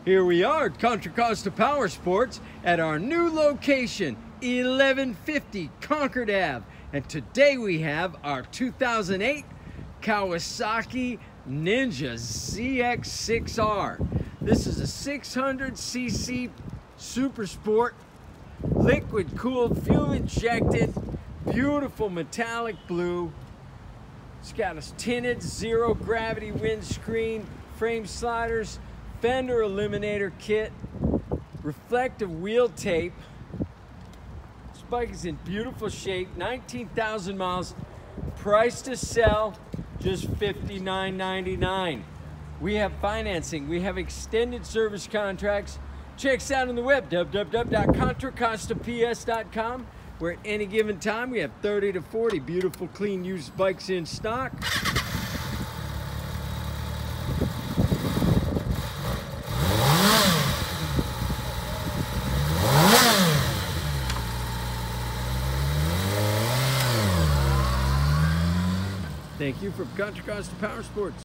Here we are at Contra Costa Power Sports at our new location, 1150 Concord Ave. And today we have our 2008 Kawasaki Ninja ZX6R. This is a 600cc Super Sport, liquid cooled, fuel injected, beautiful metallic blue. It's got a tinted zero gravity windscreen, frame sliders, fender eliminator kit, reflective wheel tape. This bike is in beautiful shape, 19,000 miles, price to sell, just $59.99. We have financing, we have extended service contracts. Check us out on the web, www.contracostaps.com, where at any given time we have 30 to 40 beautiful, clean, used bikes in stock. Thank you for Contra Costa Power Sports.